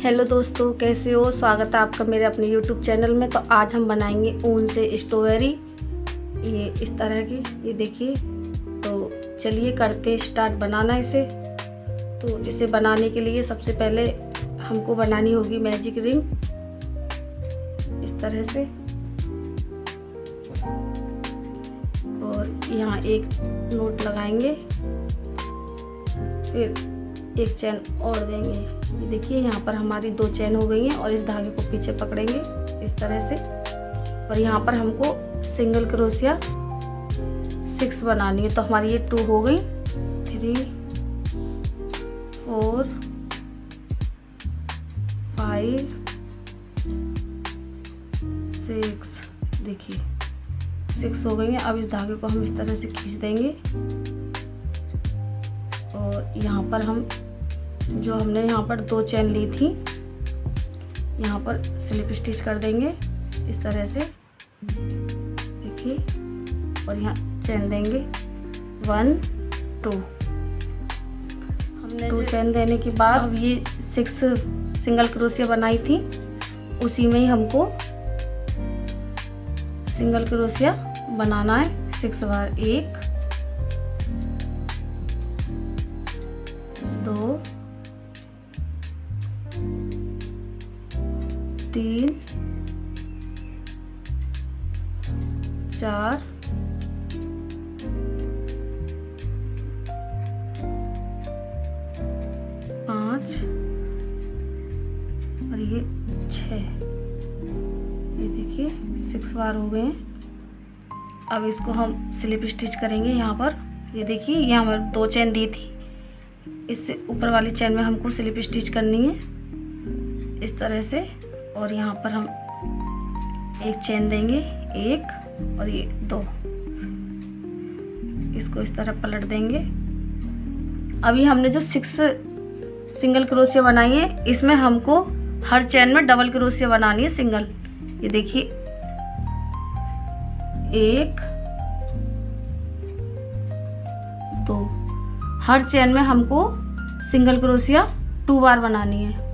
Hello दोस्तों, कैसे हो? स्वागत है आपका मेरे अपने यूट्यूब चैनल में। तो आज हम बनाएंगे ऊन से स्ट्रॉबेरी, ये इस तरह की, ये देखिए। तो चलिए करते हैं स्टार्ट बनाना इसे। तो इसे बनाने के लिए सबसे पहले हमको बनानी होगी मैजिक रिंग, इस तरह से। और यहाँ एक नोट लगाएंगे, फिर एक चैन और देंगे। ये देखिए यहाँ पर हमारी 2 चैन हो गई हैं और इस धागे को पीछे पकड़ेंगे इस तरह से। और यहाँ पर हमको सिंगल क्रोशिया 6 बनानी है। तो हमारी ये 2 हो गई, 3 4 5 6, देखिए 6 हो गई हैं। अब इस धागे को हम इस तरह से खींच देंगे और यहाँ पर हम जो हमने यहाँ पर 2 चैन ली थी, यहाँ पर स्लिप स्टिच कर देंगे इस तरह से, देखिए। और यहाँ चैन देंगे 1 2। हमने 2 चैन देने के बाद अब ये 6 सिंगल क्रोशिया बनाई थी, उसी में ही हमको सिंगल क्रोशिया बनाना है 6 बार। 1 2 3 4 5 और ये 6। ये देखिए 6 बार हो गए हैं। अब इसको हम स्लिप स्टिच करेंगे यहाँ पर। ये देखिए ये हमारे 2 चैन दी थी, इससे ऊपर वाली चैन में हमको स्लिप स्टिच करनी है इस तरह से। और यहाँ पर हम एक चैन देंगे, 1 और ये 2, इसको इस तरह पलट देंगे। अभी हमने जो 6 सिंगल क्रोशिया बनाई है, इसमें हमको हर चैन में डबल क्रोशिया बनानी है सिंगल। ये देखिए 1 2, हर चैन में हमको सिंगल क्रोशिया 2 बार बनानी है।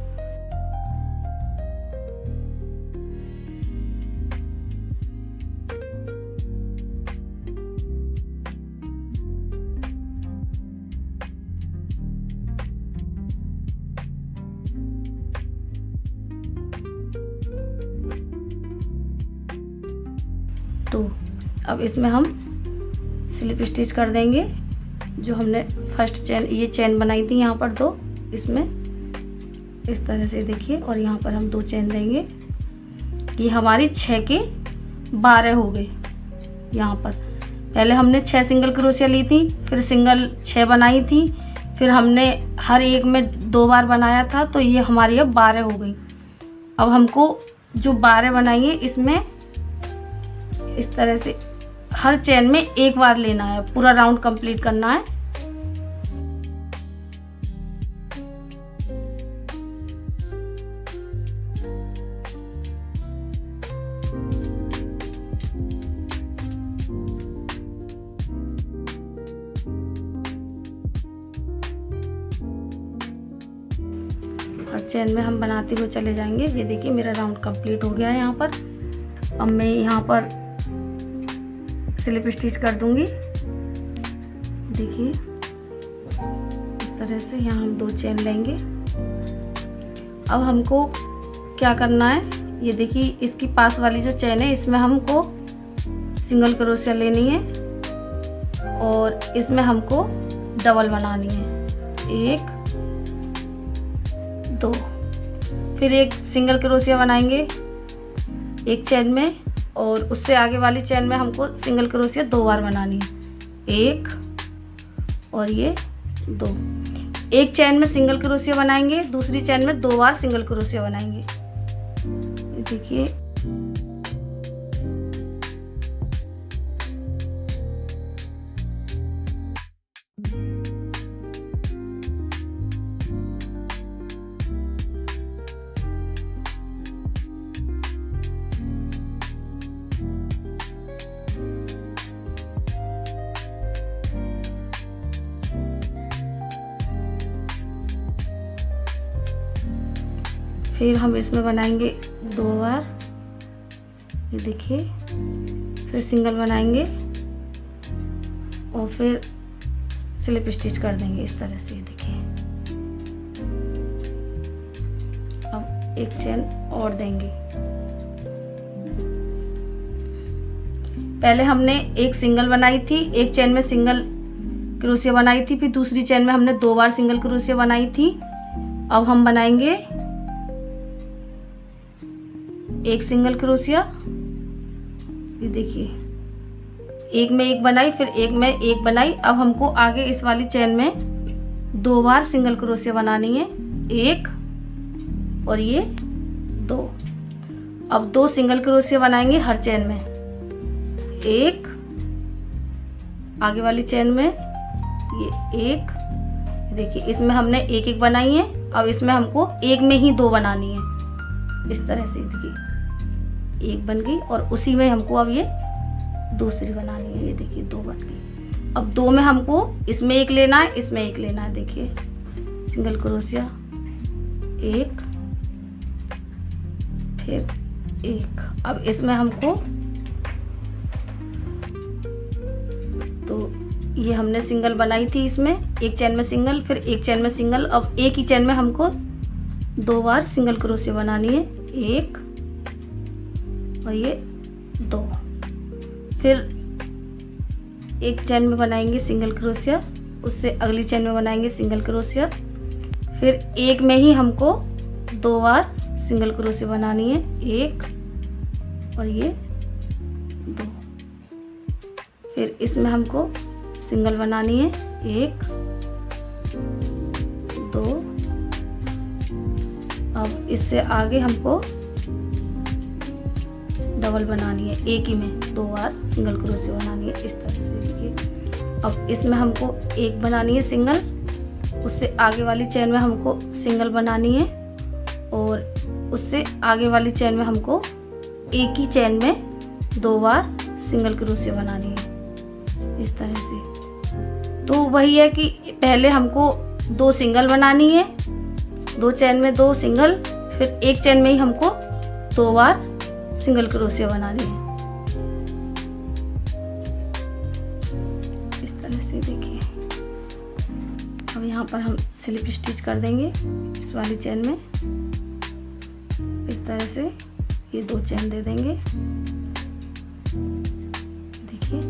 तो अब इसमें हम स्लिप स्टिच कर देंगे। जो हमने फर्स्ट चैन, ये चैन बनाई थी यहाँ पर 2, इसमें इस तरह से देखिए। और यहाँ पर हम 2 चैन देंगे। ये हमारी 6 के 12 हो गए। यहाँ पर पहले हमने 6 सिंगल क्रोशिया ली थी, फिर सिंगल 6 बनाई थी, फिर हमने हर एक में 2 बार बनाया था, तो ये हमारी अब 12 हो गई। अब हमको जो 12 बनाई है, इसमें इस तरह से हर चैन में 1 बार लेना है, पूरा राउंड कंप्लीट करना है। हर चैन में हम बनाते हुए चले जाएंगे। ये देखिए मेरा राउंड कंप्लीट हो गया है यहाँ पर। अब मैं यहाँ पर स्लिप स्टिच कर दूंगी, देखिए इस तरह से। यहाँ हम 2 चैन लेंगे। अब हमको क्या करना है, ये देखिए इसकी पास वाली जो चैन है, इसमें हमको सिंगल क्रोशिया लेनी है और इसमें हमको डबल बनानी है। 1 2, फिर एक सिंगल क्रोशिया बनाएंगे एक चैन में, और उससे आगे वाली चैन में हमको सिंगल क्रोशिया 2 बार बनानी है। 1 और ये 2। एक चैन में सिंगल क्रोशिया बनाएंगे, दूसरी चैन में 2 बार सिंगल क्रोशिया बनाएंगे। देखिए फिर हम इसमें बनाएंगे 2 बार, ये देखिए, फिर सिंगल बनाएंगे और फिर स्लिप स्टिच कर देंगे इस तरह से। ये देखिए, अब एक चेन और देंगे। पहले हमने एक सिंगल बनाई थी, एक चेन में सिंगल क्रोशिया बनाई थी, फिर दूसरी चेन में हमने 2 बार सिंगल क्रोशिया बनाई थी। अब हम बनाएंगे एक सिंगल क्रोशिया, ये देखिए, एक में एक बनाई, फिर एक में एक बनाई। अब हमको आगे इस वाली चेन में 2 बार सिंगल क्रोशिया बनानी है, एक और ये 2। अब 2 सिंगल क्रोशिया बनाएंगे हर चेन में, एक आगे वाली चेन में, ये एक, देखिए इसमें हमने एक एक बनाई है। अब इसमें हमको एक में ही 2 बनानी है, इस तरह से। देखिए एक बन गई और उसी में हमको अब ये दूसरी बनानी है, ये देखिए 2 बन गई। अब 2 में हमको इसमें एक लेना है, इसमें एक लेना है। देखिए सिंगल क्रोशिया, एक, फिर एक। अब इसमें हमको, तो ये हमने सिंगल बनाई थी, इसमें एक चेन में सिंगल, फिर एक चेन में सिंगल। अब एक ही चेन में हमको 2 बार सिंगल क्रोशिया बनानी है, एक और ये 2। फिर एक चेन में बनाएंगे सिंगल क्रोशिया, उससे अगली चेन में बनाएंगे सिंगल क्रोशिया, फिर एक में ही हमको 2 बार सिंगल क्रोशिया बनानी है, एक और ये 2। फिर इसमें हमको सिंगल बनानी है, एक, 2। अब इससे आगे हमको डबल बनानी है, एक ही में 2 बार सिंगल क्रोशिया बनानी है, इस तरह से। देखिए अब इसमें हमको एक बनानी है सिंगल, उससे आगे वाली चेन में हमको सिंगल बनानी है और उससे आगे वाली चेन में हमको एक ही चेन में 2 बार सिंगल क्रोशिया बनानी है, इस तरह से। तो वही है कि पहले हमको 2 सिंगल बनानी है, 2 चेन में 2 सिंगल, फिर एक चेन में ही हमको 2 बार सिंगल क्रोशिया बनानी है, इस तरह से। देखिए अब यहाँ पर हम स्लिप स्टिच कर देंगे इस वाली चेन में, इस तरह से। ये 2 चेन दे देंगे। देखिए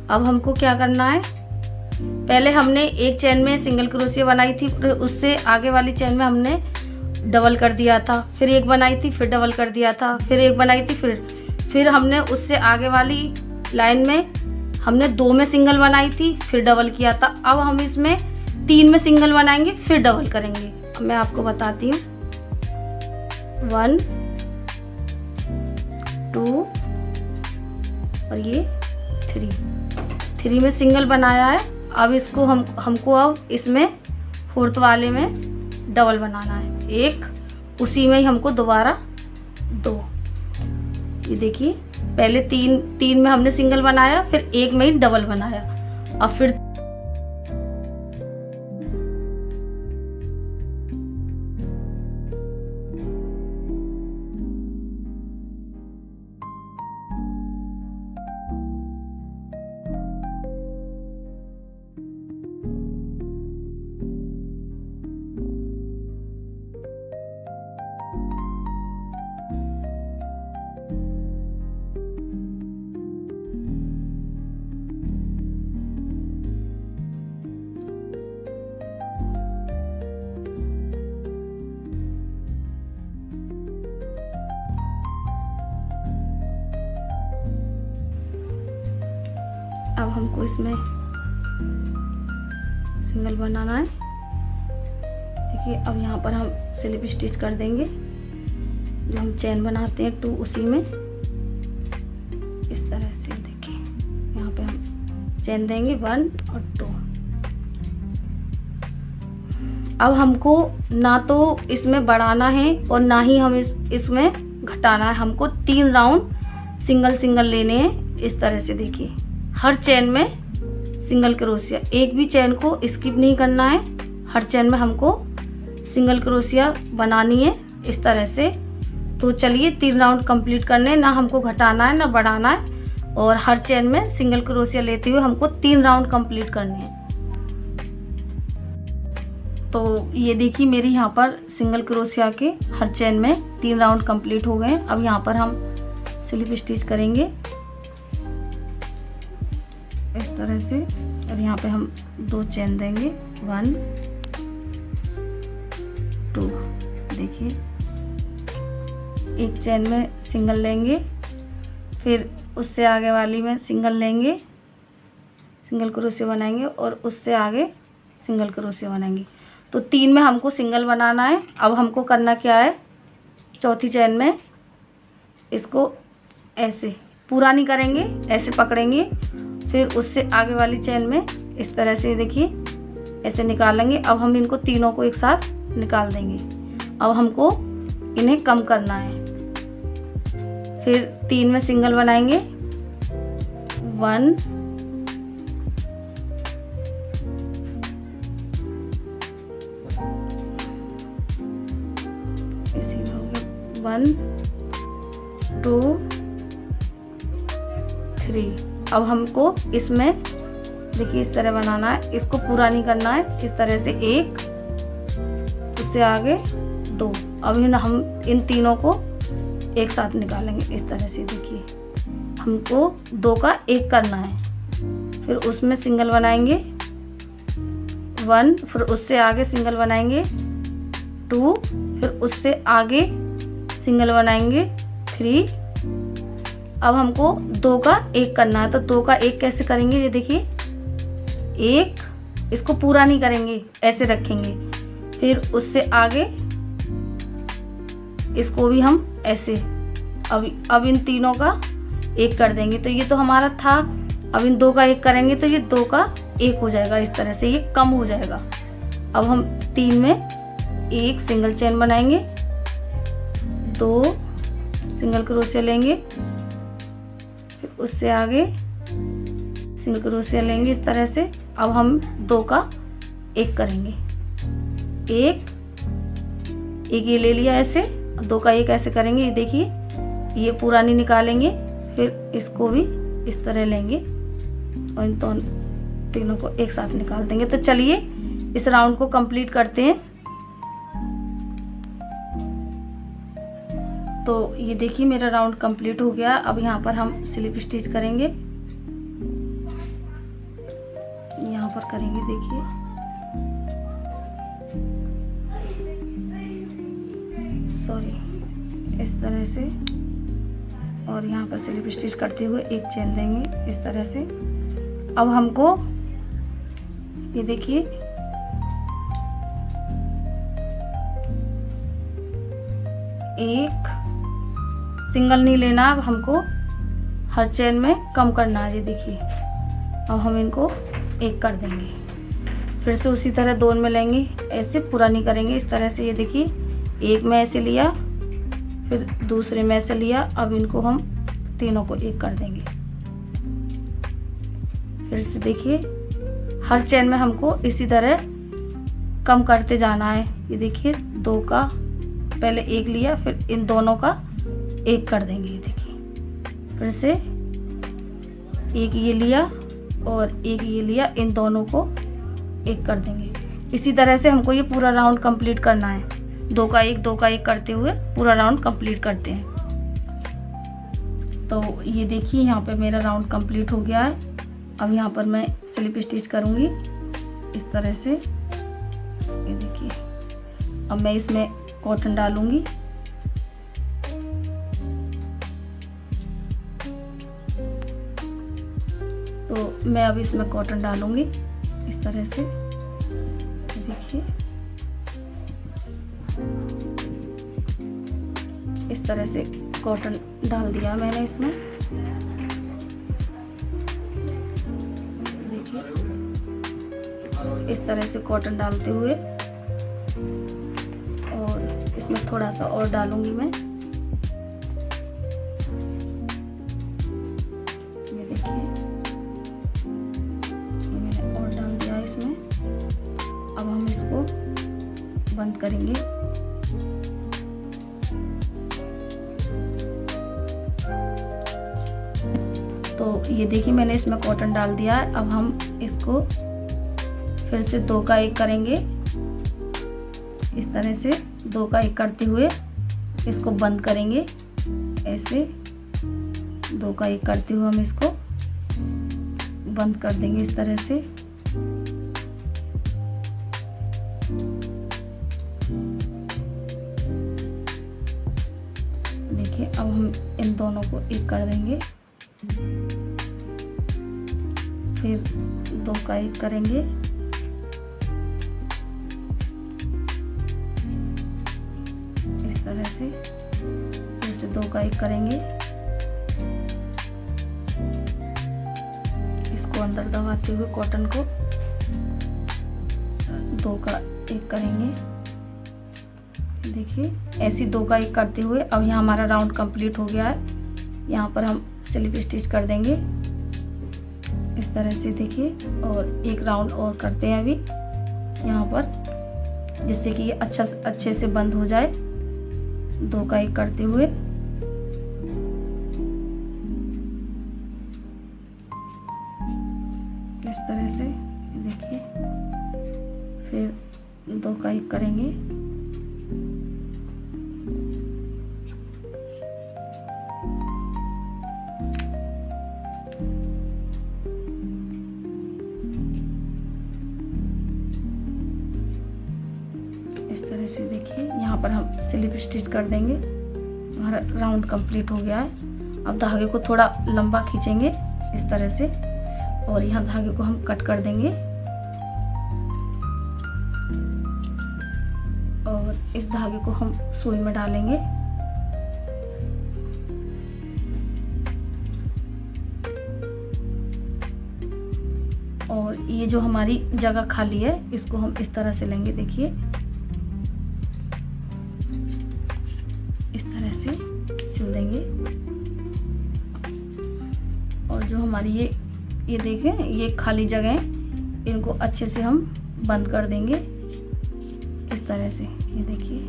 अब हमको क्या करना है, पहले हमने एक चेन में सिंगल क्रोशिया बनाई थी, फिर उससे आगे वाली चेन में हमने डबल कर दिया था, फिर एक बनाई थी, फिर डबल कर दिया था, फिर एक बनाई थी, फिर हमने उससे आगे वाली लाइन में हमने 2 में सिंगल बनाई थी, फिर डबल किया था। अब हम इसमें 3 में सिंगल बनाएंगे, फिर डबल करेंगे। अब मैं आपको बताती हूँ, 1 2 और ये 3 में सिंगल बनाया है। अब इसको हमको अब इसमें 4th वाले में डबल बनाना है, एक, उसी में ही हमको दोबारा 2। ये देखिए पहले 3 में हमने सिंगल बनाया, फिर एक में ही डबल बनाया। अब फिर अब हमको इसमें सिंगल बनाना है। देखिए अब यहाँ पर हम स्लिप स्टिच कर देंगे, जो हम चेन बनाते हैं 2 उसी में, इस तरह से। देखिए यहाँ पे हम चेन देंगे 1 और 2। अब हमको ना तो इसमें बढ़ाना है और ना ही हम इसमें घटाना है, हमको 3 राउंड सिंगल सिंगल लेने हैं, इस तरह से। देखिए हर चेन में सिंगल क्रोशिया, एक भी चेन को स्किप नहीं करना है, हर चेन में हमको सिंगल क्रोशिया बनानी है इस तरह से। तो चलिए 3 राउंड कंप्लीट करने, ना हमको घटाना है ना बढ़ाना है, और हर चेन में सिंगल क्रोशिया लेते हुए हमको 3 राउंड कंप्लीट करने हैं। तो ये देखिए मेरी यहाँ पर सिंगल क्रोशिया के हर चेन में 3 राउंड कंप्लीट हो गए। अब यहाँ पर हम स्लिप स्टिच करेंगे इस तरह से, और यहाँ पे हम 2 चेन देंगे, 1 2। देखिए एक चेन में सिंगल लेंगे, फिर उससे आगे वाली में सिंगल लेंगे, सिंगल क्रोशिया बनाएंगे, और उससे आगे सिंगल क्रोशिया बनाएंगे। तो 3 में हमको सिंगल बनाना है। अब हमको करना क्या है, चौथी चेन में इसको ऐसे पूरा नहीं करेंगे, ऐसे पकड़ेंगे, फिर उससे आगे वाली चेन में इस तरह से देखिए ऐसे निकालेंगे। अब हम इनको तीनों को एक साथ निकाल देंगे। अब हमको इन्हें कम करना है। फिर 3 में सिंगल बनाएंगे, 1 इसी में हो गया, 1 2 3। अब हमको इसमें देखिए इस तरह बनाना है, इसको पूरा नहीं करना है, इस तरह से 1, उससे आगे 2। अब हम इन तीनों को एक साथ निकालेंगे इस तरह से। देखिए हमको 2 का 1 करना है, फिर उसमें सिंगल बनाएंगे 1, फिर उससे आगे सिंगल बनाएंगे 2, फिर उससे आगे सिंगल बनाएंगे 3। अब हमको 2 का 1 करना है, तो 2 का 1 कैसे करेंगे, ये देखिए 1, इसको पूरा नहीं करेंगे, ऐसे रखेंगे, फिर उससे आगे इसको भी हम ऐसे। अब इन तीनों का 1 कर देंगे, तो ये तो हमारा था। अब इन 2 का 1 करेंगे तो ये 2 का 1 हो जाएगा, इस तरह से ये कम हो जाएगा। अब हम 3 में एक सिंगल चेन बनाएंगे, 2 सिंगल क्रोशिया लेंगे, फिर उससे आगे सिंगल क्रोशिया लेंगे इस तरह से। अब हम 2 का 1 करेंगे, 1 ये ले लिया ऐसे, 2 का 1 ऐसे करेंगे। ये देखिए ये पूरा नहीं निकालेंगे, फिर इसको भी इस तरह लेंगे और इन तीनों को एक साथ निकाल देंगे। तो चलिए इस राउंड को कंप्लीट करते हैं। तो ये देखिए मेरा राउंड कंप्लीट हो गया। अब यहाँ पर हम स्लिप स्टिच करेंगे, यहाँ पर करेंगे देखिए, सॉरी इस तरह से, और यहाँ पर स्लिप स्टिच करते हुए एक चेन देंगे इस तरह से। अब हमको ये देखिए एक सिंगल नहीं लेना, अब हमको हर चेन में कम करना है। ये देखिए अब हम इनको 1 कर देंगे, फिर से उसी तरह 2 में लेंगे, ऐसे पूरा नहीं करेंगे, इस तरह से। ये देखिए एक में ऐसे लिया, फिर दूसरे में ऐसे लिया। अब इनको हम तीनों को 1 कर देंगे। फिर से देखिए हर चेन में हमको इसी तरह कम करते जाना है। ये देखिए 2 का पहले 1 लिया, फिर इन दोनों का 1 कर देंगे। ये देखिए फिर से 1 ये लिया और 1 ये लिया, इन दोनों को 1 कर देंगे। इसी तरह से हमको ये पूरा राउंड कंप्लीट करना है, 2 का 1 2 का 1 करते हुए पूरा राउंड कंप्लीट करते हैं। तो ये देखिए यहाँ पे मेरा राउंड कंप्लीट हो गया है। अब यहाँ पर मैं स्लिप स्टिच करूँगी इस तरह से। ये देखिए अब मैं इसमें कॉटन डालूँगी, तो मैं अब इसमें कॉटन डालूँगी इस तरह से। देखिए इस तरह से कॉटन डाल दिया मैंने इसमें। देखिए इस तरह से कॉटन डालते हुए, और इसमें थोड़ा सा और डालूंगी मैं। ये देखिए ये मैंने और डाल दिया इसमें। अब हम इसको बंद करेंगे ये देखिए मैंने इसमें कॉटन डाल दिया है। अब हम इसको फिर से 2 का 1 करेंगे। इस तरह से 2 का 1 करते हुए इसको बंद करेंगे। ऐसे 2 का 1 करते हुए हम इसको बंद कर देंगे इस तरह से। देखिए अब हम इन दोनों को 1 कर देंगे, फिर 2 का 1 करेंगे। इस तरह से फिर से 2 का 1 करेंगे, इसको अंदर दबाते हुए कॉटन को 2 का 1 करेंगे। देखिए ऐसे 2 का 1 करते हुए अब यहाँ हमारा राउंड कंप्लीट हो गया है। यहाँ पर हम स्लिप स्टिच कर देंगे इस तरह से। देखिए और एक राउंड और करते हैं अभी यहाँ पर, जिससे कि ये अच्छे से बंद हो जाए। 2 का 1 करते हुए इस तरह से देखिए, फिर 2 का 1 करेंगे। इस तरह से देखिए यहाँ पर हम स्लिप स्टिच कर देंगे। हमारा राउंड कंप्लीट हो गया है। अब धागे को थोड़ा लंबा खींचेंगे इस तरह से, और यहाँ धागे को हम कट कर देंगे और इस धागे को हम सुई में डालेंगे। और ये जो हमारी जगह खाली है इसको हम इस तरह से लेंगे। देखिए इस तरह से सिल देंगे। और जो हमारी ये देखें ये खाली जगह इनको अच्छे से हम बंद कर देंगे इस तरह से। ये देखिए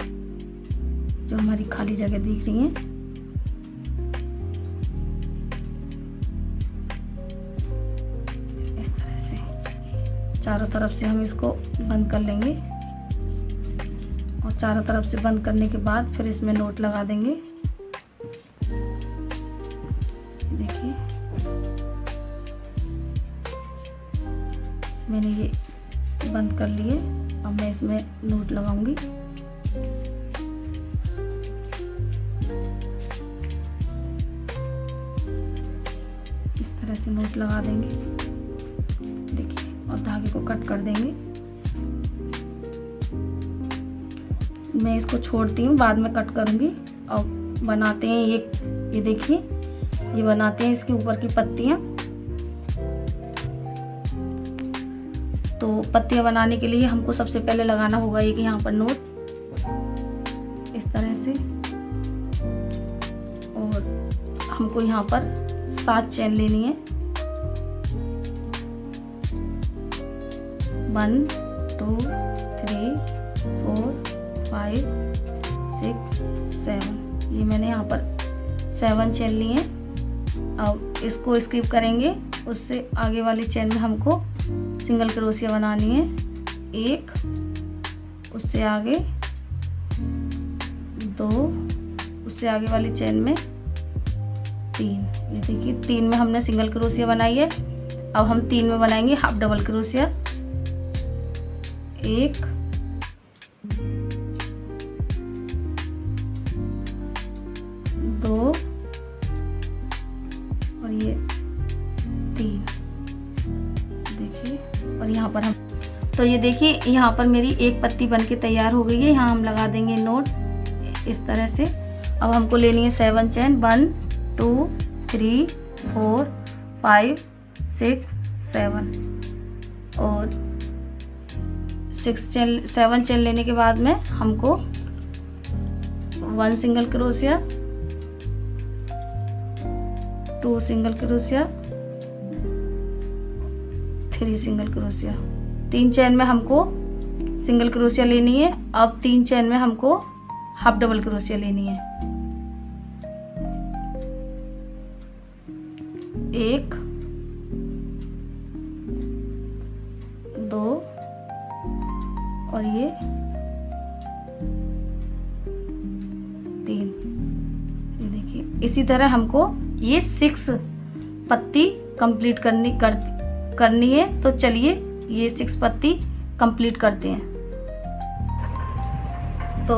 जो हमारी खाली जगह दिख रही है, इस तरह से चारों तरफ से हम इसको बंद कर लेंगे। और चारों तरफ से बंद करने के बाद फिर इसमें नोट लगा देंगे। देखिए मैंने ये बंद कर लिए। अब मैं इसमें नोट लगाऊंगी। इस तरह से नोट लगा देंगे। देखिए और धागे को कट कर देंगे। मैं इसको छोड़ती हूँ, बाद में कट करूँगी। और बनाते हैं ये देखिए ये बनाते हैं इसके ऊपर की पत्तियाँ। तो पत्तियाँ बनाने के लिए हमको सबसे पहले लगाना होगा एक यहाँ पर नोट इस तरह से। और हमको यहाँ पर 7 चेन लेनी है। 1 2 3 4 5 6 7 ये मैंने यहाँ पर 7 चेन ली हैं। अब इसको स्किप करेंगे। उससे आगे वाली चेन में हमको सिंगल क्रोशिया बनानी है 1, उससे आगे 2, उससे आगे वाली चेन में 3। ये देखिए 3 में हमने सिंगल क्रोशिया बनाई है। अब हम 3 में बनाएंगे हाफ डबल क्रोशिया। 1 2 और ये 3। देखिए और यहाँ पर हम तो ये देखिए यहाँ पर मेरी एक पत्ती बनके तैयार हो गई है। यहाँ हम लगा देंगे नोट इस तरह से। अब हमको लेनी है 7 चेन। 1 2 3 4 5 6 7 और 7 चेन लेने के बाद में हमको 1 single crochet, 2 single crochet, 3 single crochet. 3 chain में हमको सिंगल क्रोशिया लेनी है। अब 3 चेन में हमको हाफ डबल क्रोशिया लेनी है। 1 और ये 3। ये देखिए, इसी तरह हमको ये 6 पत्ती कंप्लीट करनी है। तो चलिए ये 6 पत्ती कंप्लीट करते हैं। तो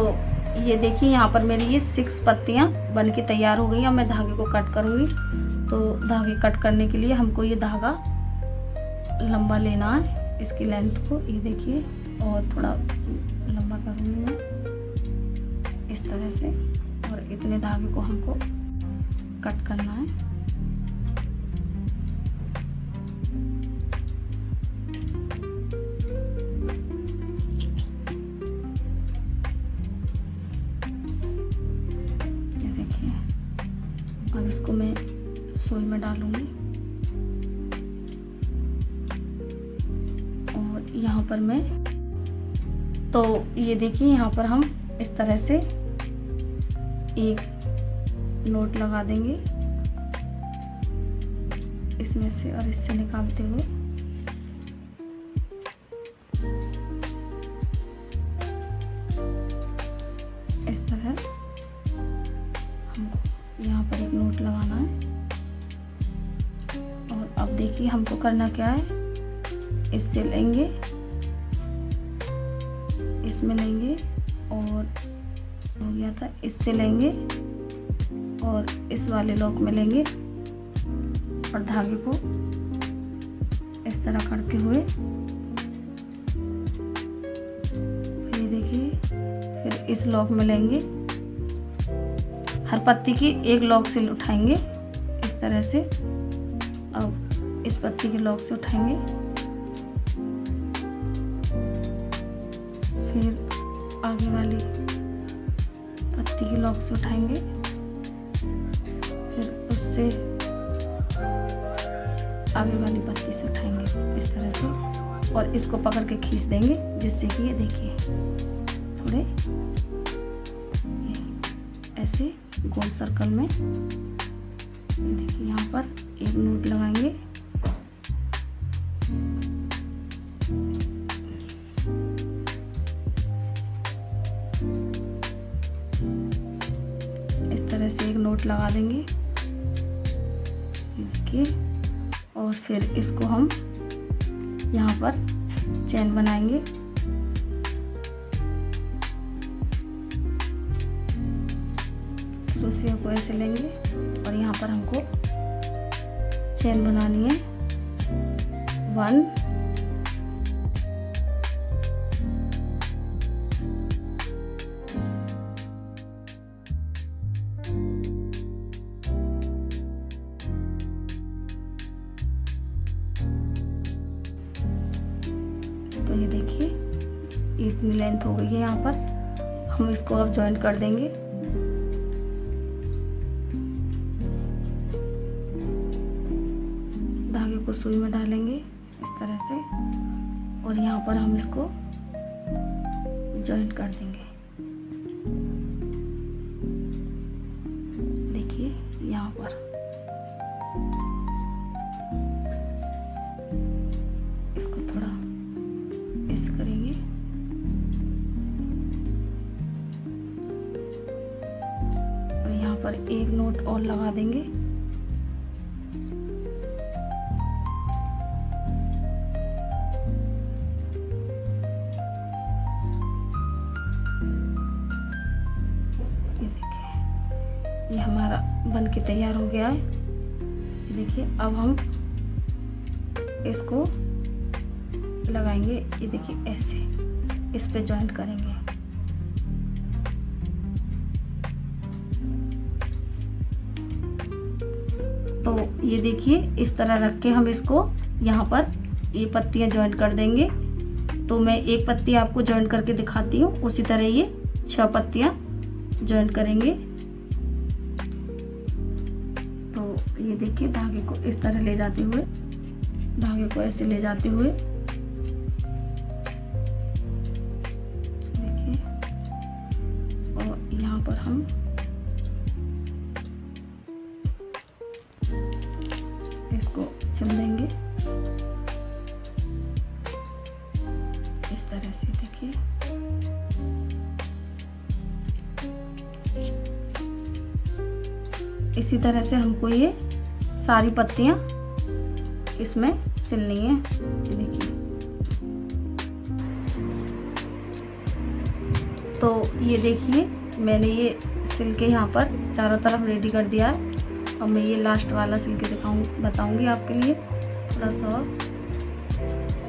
ये देखिए, यहाँ पर मेरी ये 6 पत्तियाँ बन के तैयार हो गई। अब मैं धागे को कट करूँगी। तो धागे कट करने के लिए हमको ये धागा लंबा लेना है, इसकी लेंथ को ये देखिए, और थोड़ा लंबा करूँगी मैं इस तरह से, और इतने धागे को हमको कट करना है। अब इसको मैं सुई में डालूंगी, और यहाँ पर मैं, तो ये देखिए, यहाँ पर हम इस तरह से एक नोट लगा देंगे इसमें से, और इससे निकालते हुए इस तरह हमको यहाँ पर एक नोट लगाना है। और अब देखिए हमको करना क्या है, इससे लेंगे, इसमें लेंगे, और हो गया था, इससे लेंगे और इस वाले लॉक में लेंगे, और धागे को इस तरह करते हुए ये देखिए, फिर इस लॉक में लेंगे, हर पत्ती की एक लॉक से उठाएंगे इस तरह से। अब इस पत्ती के लॉक से उठाएंगे, फिर आगे वाली पत्ती के लॉक से उठाएंगे, फिर उससे आगे वाली पत्ती से उठाएंगे इस तरह से, और इसको पकड़ के खींच देंगे, जिससे कि ये देखिए थोड़े ऐसे गोल सर्कल में, देखिए यहाँ पर एक नोट लगाएंगे, इस तरह से एक नोट लगा देंगे, ये देखिए, और फिर इसको हम यहाँ पर चेन बनाएंगे। रस्सियों को ऐसे लेंगे, और यहाँ पर हमको चेन बनानी है 1, तो ये देखिए इतनी लेंथ हो गई है। यहाँ पर हम इसको अब जॉइंट कर देंगे। धागे को सुई में डालेंगे इस तरह से, और यहाँ पर हम इसको जॉइंट कर देंगे। देखिए यहाँ पर इसको थोड़ा ऐसे करेंगे, और यहाँ पर एक नोट और लगा देंगे। ये देखिए, ये हमारा बन के तैयार हो गया है। ये देखिए, अब हम इसको लगाएंगे, ये देखिए ऐसे इस पे जॉइंट करेंगे। तो ये देखिए इस तरह रख के हम इसको यहाँ पर ये पत्तियाँ जॉइंट कर देंगे। तो मैं एक पत्ती आपको जॉइंट करके दिखाती हूँ, उसी तरह ये 6 पत्तियाँ जॉइंट करेंगे। तो ये देखिए धागे को इस तरह ले जाते हुए, धागे को ऐसे ले जाते हुए देखिए, और यहाँ पर हम इसको सिल देंगे इस तरह से। देखिए इसी तरह से हमको ये सारी पत्तियाँ इसमें सिलनी है। ये देखिए, तो ये देखिए मैंने ये सिल के यहाँ पर चारों तरफ रेडी कर दिया है। अब मैं ये लास्ट वाला सिल के बताऊँगी आपके लिए थोड़ा सा और।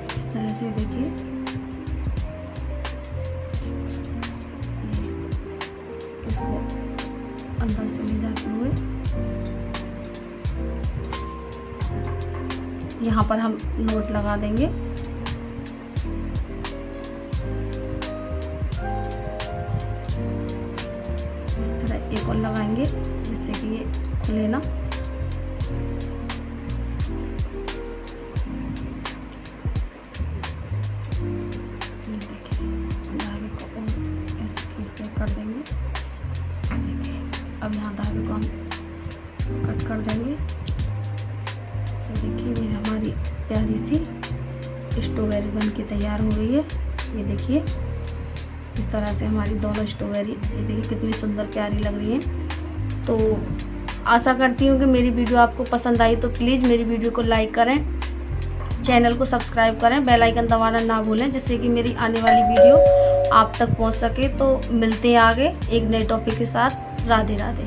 इस तरह से देखिए, इसको अंदर से ले जाते हुए यहाँ पर हम नोट लगा देंगे। इस तरह एक और लगाएंगे जिससे कि ये खुले ना। धागे को ऐसे खींचते कर देंगे। अब यहाँ धागे को हम कट कर देंगे। तो देखिए मेरी हमारी प्यारी सी स्ट्रॉबेरी बन के तैयार हो गई है। ये देखिए इस तरह से हमारी दोनों स्ट्रॉबेरी, ये देखिए कितनी सुंदर प्यारी लग रही है। तो आशा करती हूँ कि मेरी वीडियो आपको पसंद आई, तो प्लीज़ मेरी वीडियो को लाइक करें, चैनल को सब्सक्राइब करें, बेल आइकन दबाना ना भूलें, जिससे कि मेरी आने वाली वीडियो आप तक पहुँच सके। तो मिलते हैं आगे एक नए टॉपिक के साथ। राधे राधे।